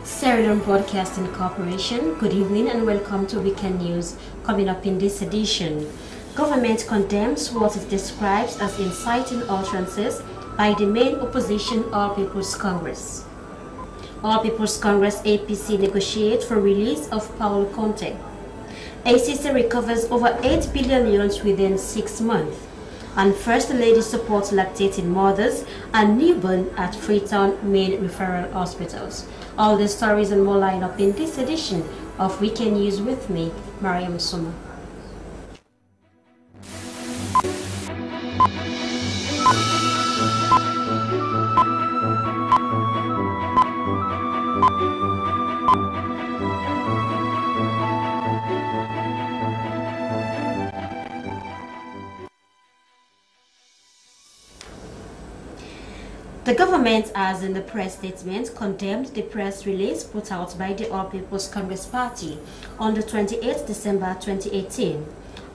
Sierra Leone Broadcasting Corporation, good evening and welcome to Weekend News. Coming up in this edition, government condemns what it describes as inciting utterances by the main opposition All People's Congress. All People's Congress APC negotiate for release of Paul Conte. ACC recovers over 8 billion euros within 6 months. And First Lady supports lactating mothers and newborn at Freetown main referral hospitals. All the stories and more line up in this edition of Weekend News with me, Mariam Suma. The government has, in the press statement, condemned the press release put out by the All People's Congress Party on the 28th December 2018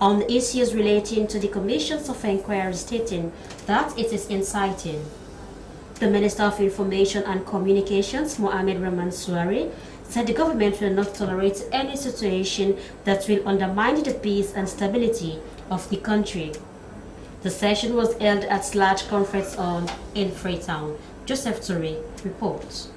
on issues relating to the commissions of inquiry, stating that it is inciting. The Minister of Information and Communications, Mohamed Rahman Suari, said the government will not tolerate any situation that will undermine the peace and stability of the country. The session was held at large conference hall in Freetown. Joseph Toure reports.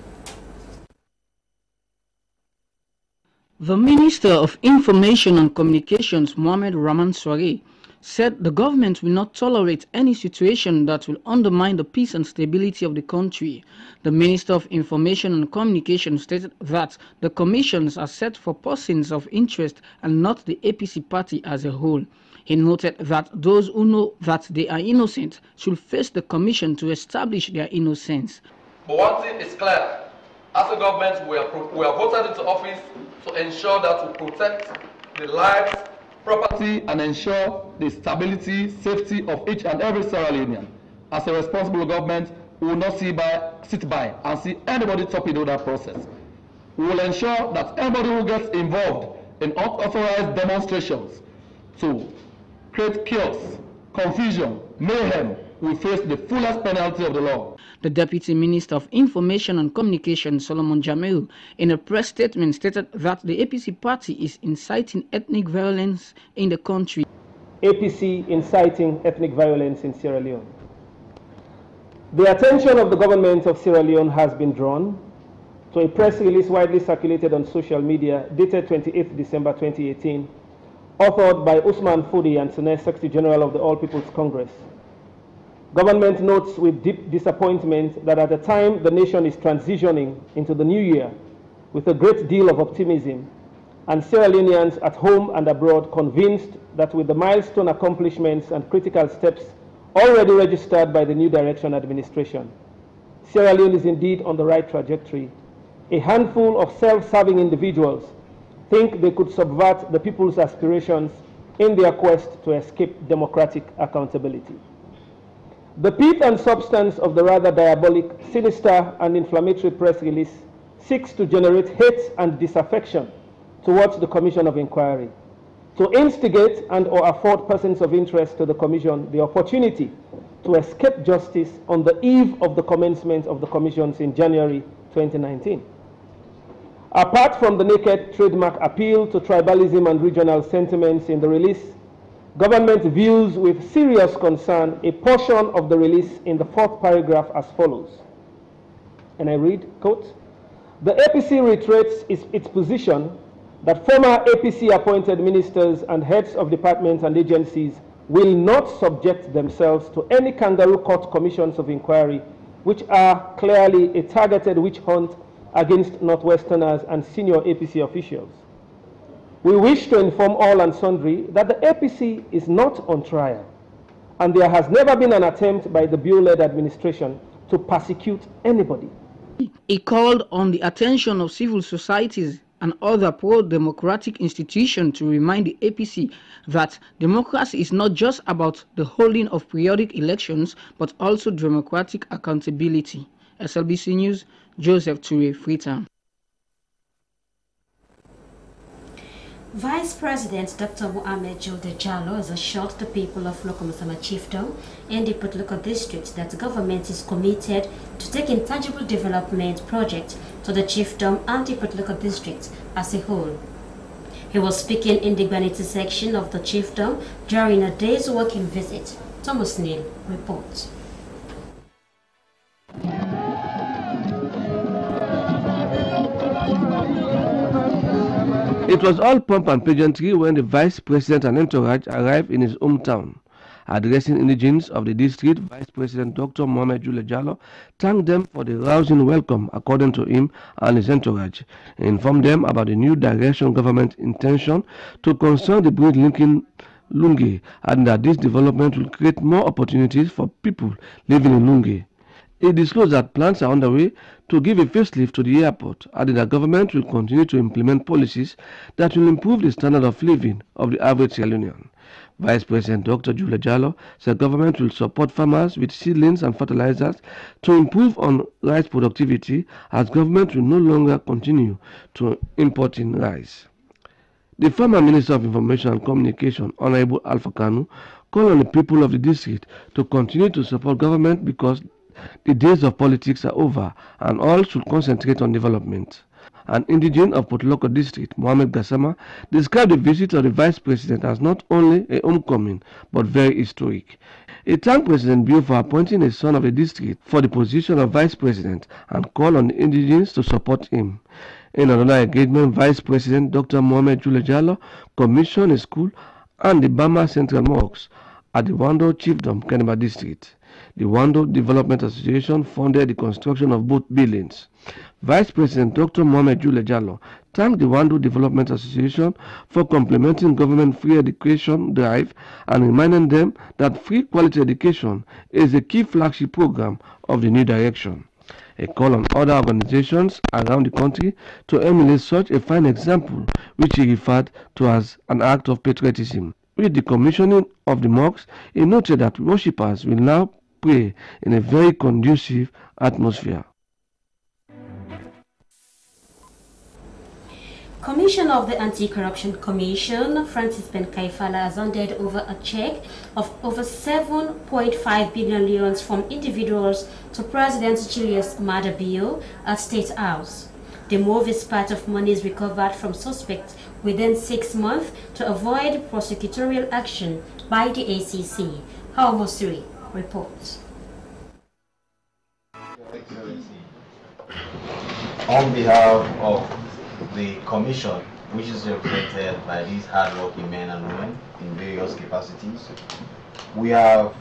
The Minister of Information and Communications, Mohamed Rahman Suari, said the government will not tolerate any situation that will undermine the peace and stability of the country. The Minister of Information and Communication stated that the commissions are set for persons of interest and not the APC party as a whole. He noted that those who know that they are innocent should face the commission to establish their innocence. But one thing is clear. As a government, we are voted into office to ensure that we protect the lives, property, and ensure the stability, safety of each and every Sierra Leonean. As a responsible government, we will not sit by and see anybody torpedo that process. We will ensure that anybody who gets involved in unauthorized demonstrations to create chaos, confusion, mayhem, will face the fullest penalty of the law. The Deputy Minister of Information and Communication, Solomon Jamiu, in a press statement stated that the APC party is inciting ethnic violence in the country. APC inciting ethnic violence in Sierra Leone. The attention of the government of Sierra Leone has been drawn to a press release widely circulated on social media dated 28th December 2018, authored by Usman Fudi and Sene, Secretary General of the All People's Congress. Government notes with deep disappointment that at the time the nation is transitioning into the new year with a great deal of optimism, and Sierra Leoneans at home and abroad convinced that with the milestone accomplishments and critical steps already registered by the New Direction administration, Sierra Leone is indeed on the right trajectory. A handful of self-serving individuals think they could subvert the people's aspirations in their quest to escape democratic accountability. The pith and substance of the rather diabolic, sinister, and inflammatory press release seeks to generate hate and disaffection towards the Commission of Inquiry, to instigate and or afford persons of interest to the Commission the opportunity to escape justice on the eve of the commencement of the Commissions in January 2019. Apart from the naked trademark appeal to tribalism and regional sentiments in the release, government views with serious concern a portion of the release in the 4th paragraph as follows. And I read, quote, "The APC reiterates its position that former APC appointed ministers and heads of departments and agencies will not subject themselves to any kangaroo court commissions of inquiry, which are clearly a targeted witch hunt against Northwesterners and senior APC officials. We wish to inform all and sundry that the APC is not on trial, and there has never been an attempt by the Bureau-led administration to persecute anybody." He called on the attention of civil societies and other pro-democratic institutions to remind the APC that democracy is not just about the holding of periodic elections, but also democratic accountability. SLBC News, Joseph Toure, Freetown. Vice President Dr. Mohamed Julde Jallo has assured the people of Lokomusama Chiefdom and the Potloko district that the government is committed to taking tangible development projects to the Chiefdom and the Potloko district as a whole. He was speaking in the Granite section of the Chiefdom during a day's working visit. Thomas Neal reports. It was all pomp and pageantry when the Vice President and entourage arrived in his hometown. Addressing indigents of the district, Vice President Dr. Mohamed Julde Jallo thanked them for the rousing welcome according to him and his entourage. He informed them about the new direction government intention to concern the bridge linking Lungi, and that this development will create more opportunities for people living in Lungi. He disclosed that plans are underway to give a facelift to the airport, adding that government will continue to implement policies that will improve the standard of living of the average Sierra Leonean. Vice President Dr. Julde Jallo said government will support farmers with seedlings and fertilizers to improve on rice productivity, as government will no longer continue to importing rice. The former Minister of Information and Communication, Honorable Alpha Kanu, called on the people of the district to continue to support government because the days of politics are over and all should concentrate on development. An indigene of Potloko district, Mohamed Gassama, described the visit of the Vice President as not only a homecoming but very historic. He thanked President Bio for appointing a son of the district for the position of Vice President and called on the indigenes to support him. In another engagement, Vice President Dr. Mohamed Julde Jallo commissioned a school and the Bama Central Mosque at the Wando Chiefdom, Kenema district. The Wando Development Association funded the construction of both buildings. Vice President Dr. Mohamed Julde Jallo thanked the Wando Development Association for complementing government free education drive and reminding them that free quality education is a key flagship program of the new direction. A call on other organizations around the country to emulate such a fine example, which he referred to as an act of patriotism. With the commissioning of the mosques, he noted that worshippers will now pray in a very conducive atmosphere. Commissioner of the Anti-Corruption Commission, Francis Ben Kaifala, has handed over a check of over 7.5 billion leones from individuals to President Julius Maada Bio at State House. The move is part of monies recovered from suspects within 6 months to avoid prosecutorial action by the ACC. How Mosiri reports. On behalf of the Commission, which is represented by these hardworking men and women in various capacities, we have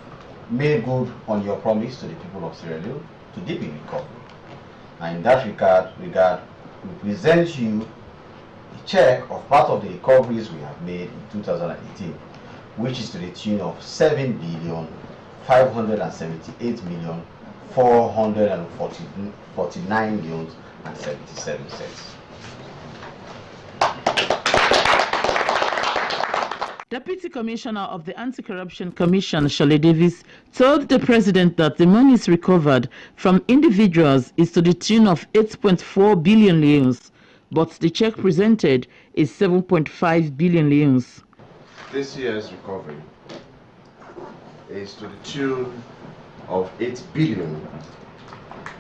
made good on your promise to the people of Sierra Leone to deepen recovery. And in that regard, we present you a check of part of the recoveries we have made in 2018, which is to the tune of 7,578,449,77 Deputy Commissioner of the Anti-Corruption Commission, Shirley Davis, told the President that the monies recovered from individuals is to the tune of 8.4 billion leones, but the check presented is 7.5 billion leones. This year's recovery is to the tune of 8 billion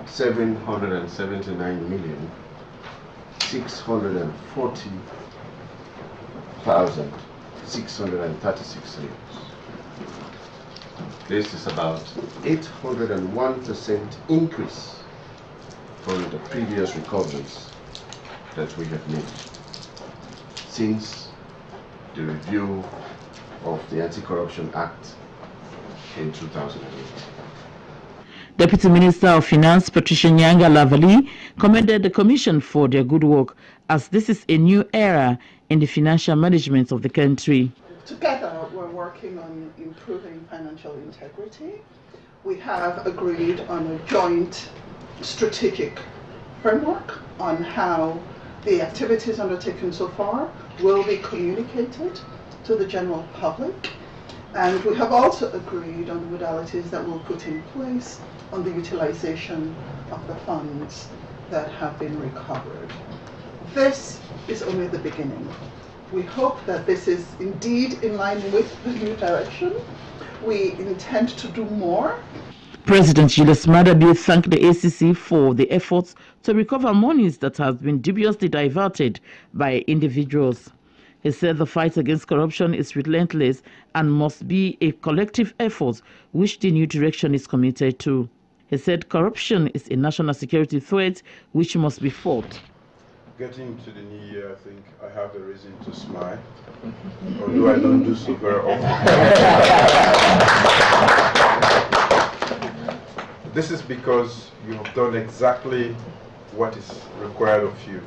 779,640,636 leones. This is about 801% increase from the previous recoveries that we have made since the review of the Anti-Corruption Act in 2008. Deputy Minister of Finance Patricia Nyanga Lavali commended the Commission for their good work, as this is a new era in the financial management of the country. Together, we're working on improving financial integrity. We have agreed on a joint strategic framework on how the activities undertaken so far will be communicated to the general public. And we have also agreed on the modalities that we'll put in place on the utilization of the funds that have been recovered. This is only the beginning. We hope that this is indeed in line with the new direction. We intend to do more. President Julius Maada Bio thanked the ACC for the efforts to recover monies that have been dubiously diverted by individuals. He said the fight against corruption is relentless and must be a collective effort which the new direction is committed to. He said corruption is a national security threat which must be fought. Getting to the new year, I think I have a reason to smile, although I don't do so very often. This is because you have done exactly what is required of you.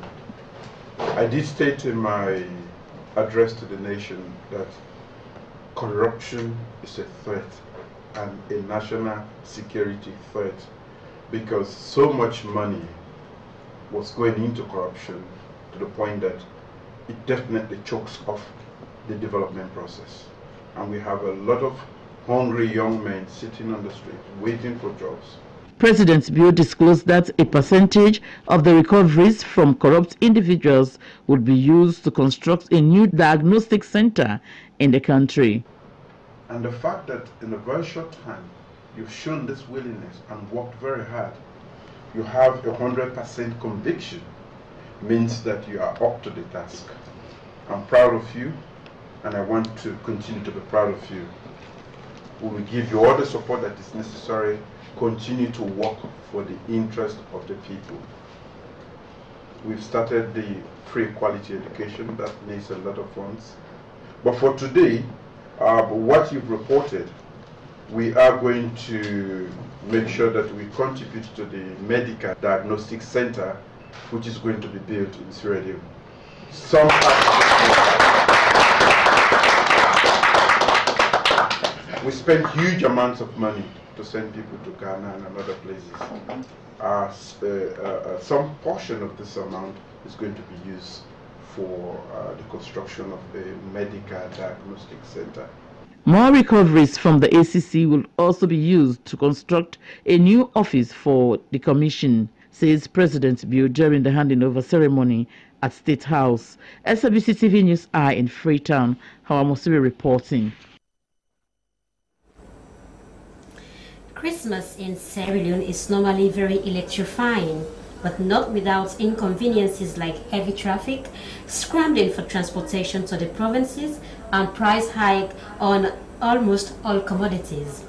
I did state in my address to the nation that corruption is a threat and a national security threat because so much money was going into corruption to the point that it definitely chokes off the development process. And we have a lot of hungry young men sitting on the street waiting for jobs. President Bio disclosed that a percentage of the recoveries from corrupt individuals would be used to construct a new diagnostic center in the country. And the fact that in a very short time you've shown this willingness and worked very hard, you have 100% conviction, means that you are up to the task. I'm proud of you, and I want to continue to be proud of you. We will give you all the support that is necessary. Continue to work for the interest of the people. We've started the free quality education that needs a lot of funds. But for today, what you've reported, we are going to make sure that we contribute to the medical diagnostic center, which is going to be built in Sierra Leone. We spend huge amounts of money to send people to Ghana and other places. Some portion of this amount is going to be used for the construction of a medical diagnostic center. More recoveries from the ACC will also be used to construct a new office for the commission, says President Bio during the handing over ceremony at State House. SABC TV News are in Freetown. Hawamosibe reporting. Christmas in Sierra Leone is normally very electrifying, but not without inconveniences like heavy traffic, scrambling for transportation to the provinces, and price hike on almost all commodities.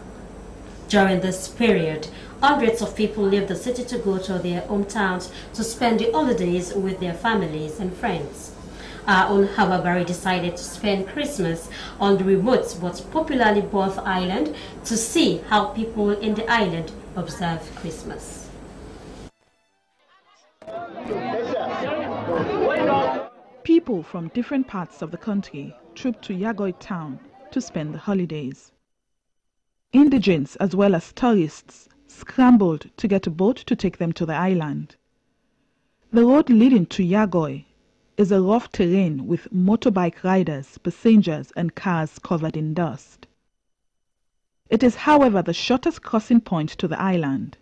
During this period, hundreds of people leave the city to go to their hometowns to spend the holidays with their families and friends. Our own Hababari decided to spend Christmas on the remote but popularly Both Island to see how people in the island observe Christmas. People from different parts of the country trooped to Yagoi town to spend the holidays. Indigents as well as tourists scrambled to get a boat to take them to the island. The road leading to Yagoi is a rough terrain with motorbike riders, passengers and cars covered in dust. It is, however, the shortest crossing point to the island.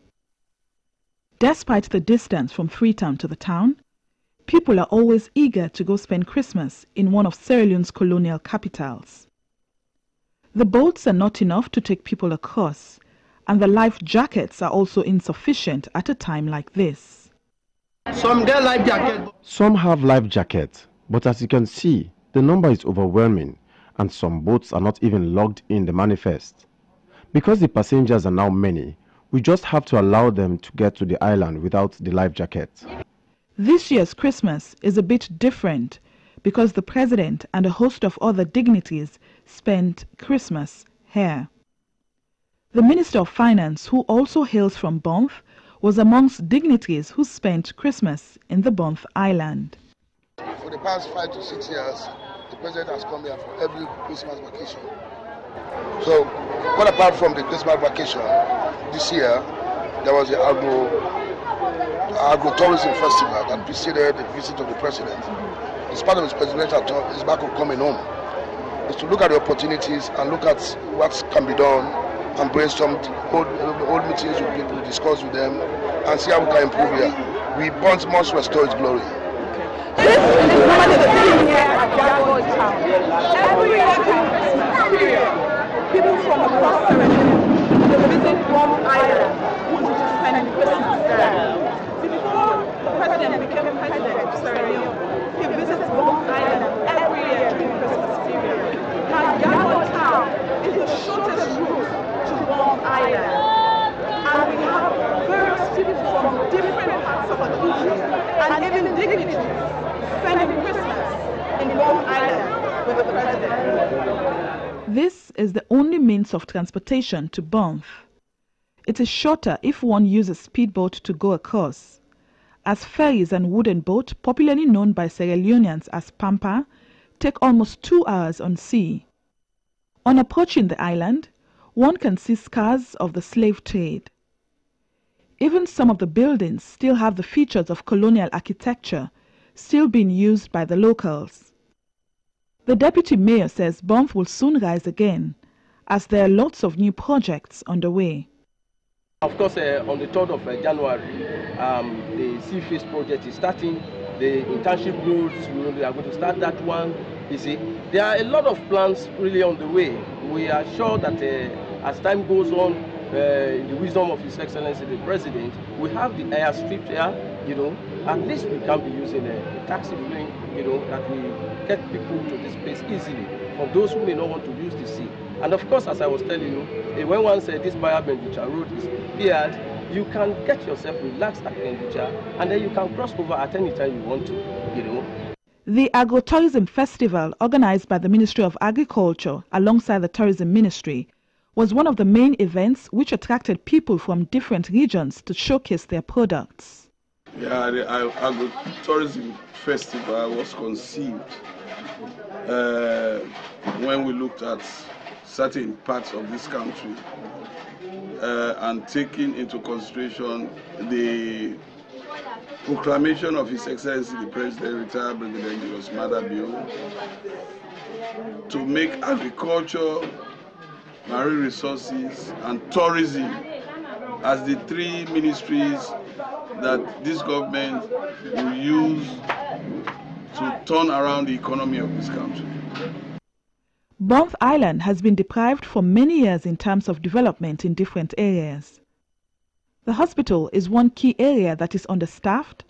Despite the distance from Freetown to the town, people are always eager to go spend Christmas in one of Sierra Leone's colonial capitals. The boats are not enough to take people across, and the life jackets are also insufficient at a time like this. Some get life jackets. Some have life jackets, but as you can see, the number is overwhelming, and some boats are not even logged in the manifest. Because the passengers are now many, we just have to allow them to get to the island without the life jacket. This year's Christmas is a bit different because the president and a host of other dignitaries spent Christmas here. The Minister of Finance, who also hails from Banff, was amongst dignitaries who spent Christmas in the Banff Island. For the past 5 to 6 years, the president has come here for every Christmas vacation. So, quite apart from the Christmas vacation, this year there was the agro-tourism festival that preceded the visit of the president. It's part of his presidential tour, his back of coming home. Is to look at the opportunities and look at what can be done and brainstorm old meetings with people, discuss with them and see how we can improve here. We must restore its glory. This is normally the thing here at Yago Town. Every year during Christmas period, people from across Sierra Leone they visit Bomb Island, which is to spend Christmas there. Before the president became president of Sierra Leone, he visits Bomb Island every year during Christmas period. Now, Yago Town is the shortest route to Bomb Island. And we have various people from different parts of the country and even dignitaries spending Christmas in Bomb Island with the president. This is the only means of transportation to Banff. It is shorter if one uses speedboat to go across, as ferries and wooden boats, popularly known by Sierra Leoneans as Pampa, take almost 2 hours on sea. On approaching the island, one can see scars of the slave trade. Even some of the buildings still have the features of colonial architecture, still being used by the locals. The deputy mayor says Banff will soon rise again, as there are lots of new projects underway. Of course, on the 3rd of January, the Seafish project is starting. The internship roads, we are going to start that one. You see, there are a lot of plans really on the way. We are sure that as time goes on, in the wisdom of His Excellency the President, we have the airstrip here, at least we can be using a taxi plane, that we get people to this place easily, for those who may not want to use the sea. And of course, as I was telling you, when once this Bayabenducha road is cleared, you can get yourself relaxed at Benducha, and then you can cross over at any time you want to, The Agro-Tourism Festival, organized by the Ministry of Agriculture alongside the Tourism Ministry, was one of the main events which attracted people from different regions to showcase their products. Yeah, the Agro-Tourism Festival was conceived when we looked at certain parts of this country and taking into consideration the proclamation of His Excellency the President, retired Brigadier Julius Madabio, to make agriculture, marine resources and tourism as the 3 ministries that this government will use to turn around the economy of this country. Banff Island has been deprived for many years in terms of development in different areas. The hospital is one key area that is understaffed,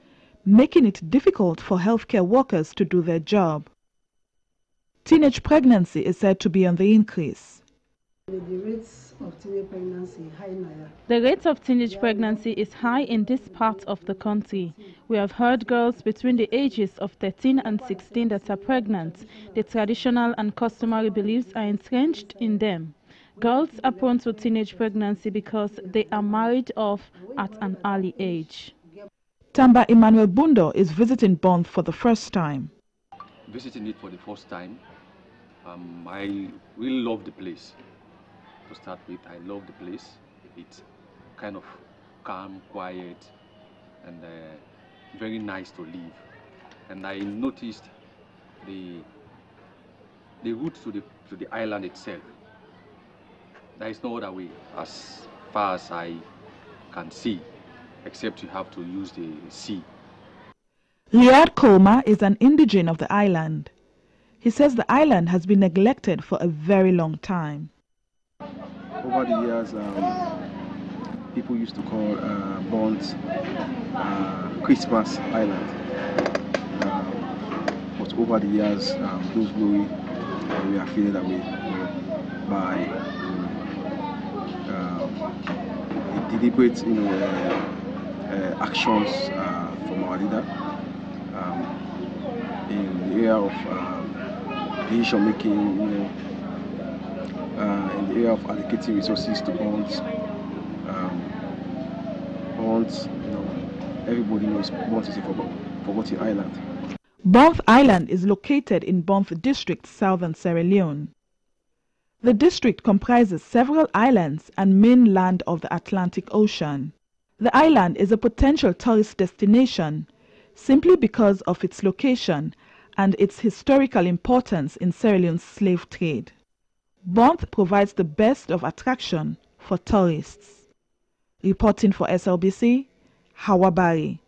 making it difficult for healthcare workers to do their job. Teenage pregnancy is said to be on the increase. The rates of teenage pregnancy high now. The rate of teenage pregnancy is high in this part of the country. We have heard girls between the ages of 13 and 16 that are pregnant. The traditional and customary beliefs are entrenched in them. Girls are prone to teenage pregnancy because they are married off at an early age. Tamba Emmanuel Bundo is visiting Banff for the first time. Visiting it for the first time, I really love the place. To start with, I love the place. It's kind of calm, quiet, and very nice to live. And I noticed the route to the island itself. There is no other way, as far as I can see, except you have to use the sea. Liad Koma is an indigene of the island. He says the island has been neglected for a very long time. Over the years, people used to call Bonds Christmas Island. But over the years, those glory we are feeling away by deliberate, actions from our leader in the area of decision making, in the area of allocating resources to bonds. Bonds, everybody knows bonds is a forgotten island. Banff Island is located in Banff District, southern Sierra Leone. The district comprises several islands and mainland of the Atlantic Ocean. The island is a potential tourist destination simply because of its location and its historical importance in Sierra Leone's slave trade. Banff provides the best of attraction for tourists. Reporting for SLBC, Hawabari.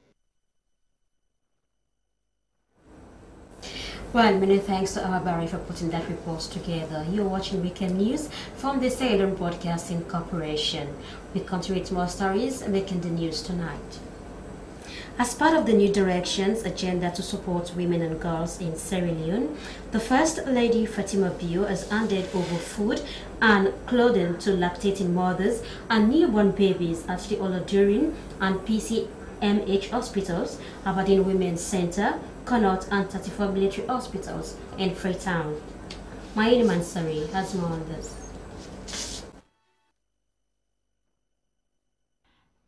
Well, many thanks to our Barry for putting that report together. You're watching Weekend News from the Sierra Leone Broadcasting Corporation. We continue with more stories making the news tonight. As part of the New Directions agenda to support women and girls in Sierra Leone, the First Lady Fatima Bio has handed over food and clothing to lactating mothers and newborn babies at the Olodurin and PCMH hospitals, Aberdeen Women's Center, Connaught and 34 military hospitals in Freetown. Mayini Mansari has more on this.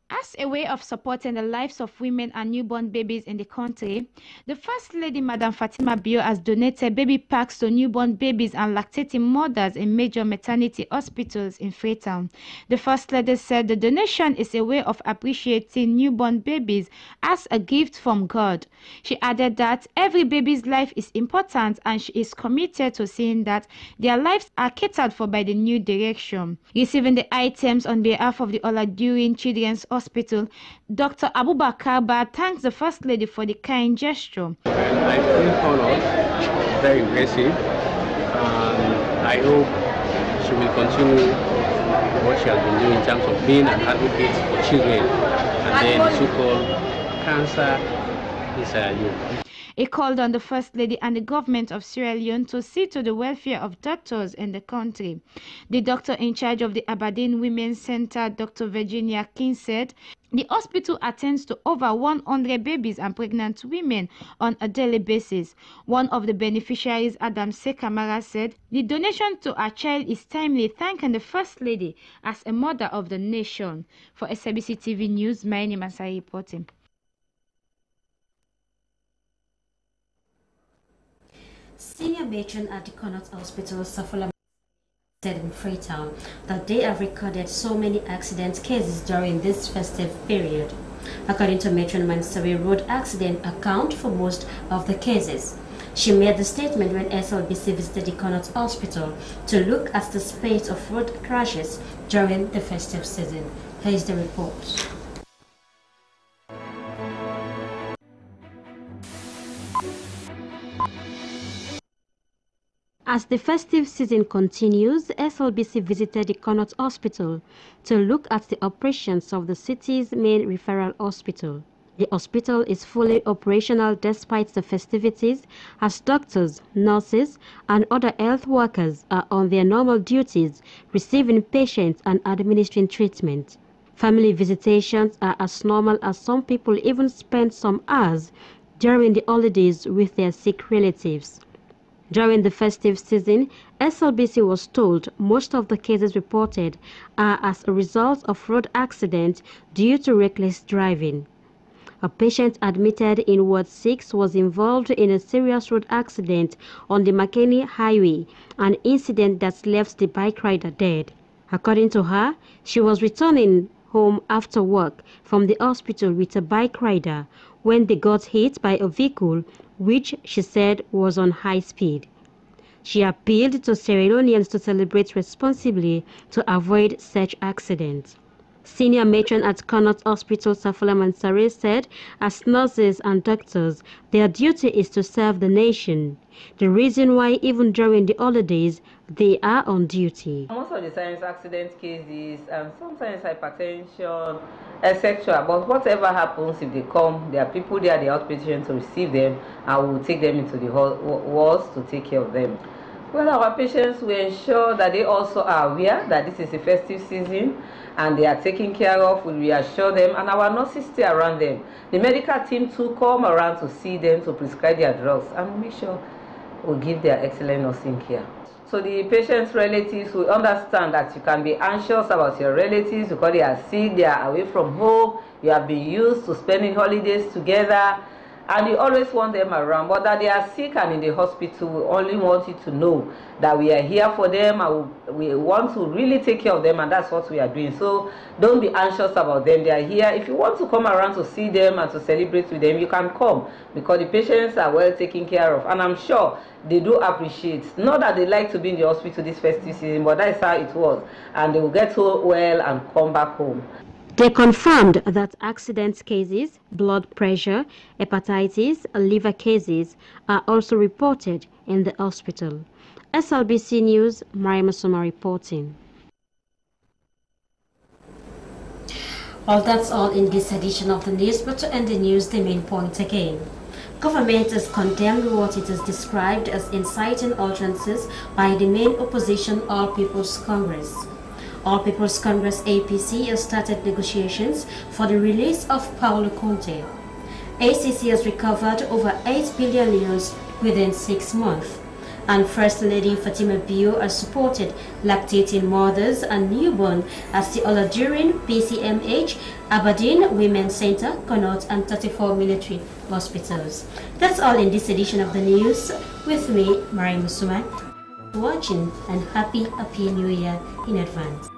As a way of supporting the lives of women and newborn babies in the country, the First Lady Madam Fatima Bio has donated baby packs to newborn babies and lactating mothers in major maternity hospitals in Freetown. The First Lady said the donation is a way of appreciating newborn babies as a gift from God. She added that every baby's life is important and she is committed to seeing that their lives are catered for by the New Direction. Receiving the items on behalf of the Olodurin Children's Hospital, Dr. Abubakar Ba thanks the First Lady for the kind gesture. I feel honored, very impressive, and I hope she will continue what she has been doing in terms of being an advocate for children and then the so-called cancer in Sierra Leone. It called on the First Lady and the government of Sierra Leone to see to the welfare of doctors in the country. The doctor in charge of the Aberdeen Women's Center, Dr. Virginia King, said the hospital attends to over 100 babies and pregnant women on a daily basis. One of the beneficiaries, Adam Sekamara, said the donation to a child is timely, thanking the First Lady as a mother of the nation. For SABC TV News, my name is Masai reporting. Senior matron at the Connaught Hospital, Safola, said in Freetown that they have recorded so many accident cases during this festive period. According to Matron Mansari, road accident account for most of the cases. She made the statement when SLBC visited the Connaught Hospital to look at the spate of road crashes during the festive season. Here is the report. As the festive season continues, SLBC visited the Connaught Hospital to look at the operations of the city's main referral hospital. The hospital is fully operational despite the festivities, as doctors, nurses, and other health workers are on their normal duties, receiving patients and administering treatment. Family visitations are as normal as some people even spend some hours during the holidays with their sick relatives. During the festive season, SLBC was told most of the cases reported are as a result of road accidents due to reckless driving. A patient admitted in Ward 6 was involved in a serious road accident on the McKinney Highway, an incident that left the bike rider dead. According to her, she was returning home after work from the hospital with a bike rider when they got hit by a vehicle which she said was on high speed. She appealed to Sierra Leoneans to celebrate responsibly to avoid such accidents. Senior matron at Connaught Hospital, Safola Mansare, said, as nurses and doctors, their duty is to serve the nation. The reason why even during the holidays, they are on duty. Most of the times accident cases and sometimes hypertension, etc. But whatever happens, if they come, there are people there, the outpatient to receive them, and we will take them into the wards to take care of them. Well, our patients, we ensure that they also are aware that this is a festive season and they are taken care of. We reassure them, and our nurses stay around them. The medical team too come around to see them, to prescribe their drugs, and make sure we give their excellent nursing care. So the patient's relatives will understand that you can be anxious about your relatives because they are sick, they are away from home, you have been used to spending holidays together, and you always want them around, but that they are sick and in the hospital, we only want you to know that we are here for them and we want to really take care of them, and that's what we are doing. So don't be anxious about them. They are here. If you want to come around to see them and to celebrate with them, you can come because the patients are well taken care of, and I'm sure they do appreciate, not that they like to be in the hospital this festive season, but that's how it was, and they will get well and come back home. They confirmed that accident cases, blood pressure, hepatitis, liver cases are also reported in the hospital. SLBC News, Mariam Soma reporting. Well, that's all in this edition of the news, but to end the news, the main point again. Government has condemned what it has described as inciting utterances by the main opposition All People's Congress. All People's Congress APC has started negotiations for the release of Paulo Conte. ACC has recovered over 8 billion euros within 6 months. And First Lady Fatima Bio has supported lactating mothers and newborn at the Oladurin PCMH, Aberdeen Women's Center, Connaught and 34 military hospitals. That's all in this edition of the news. With me, Mariam Musuma. Watching and happy New Year in advance.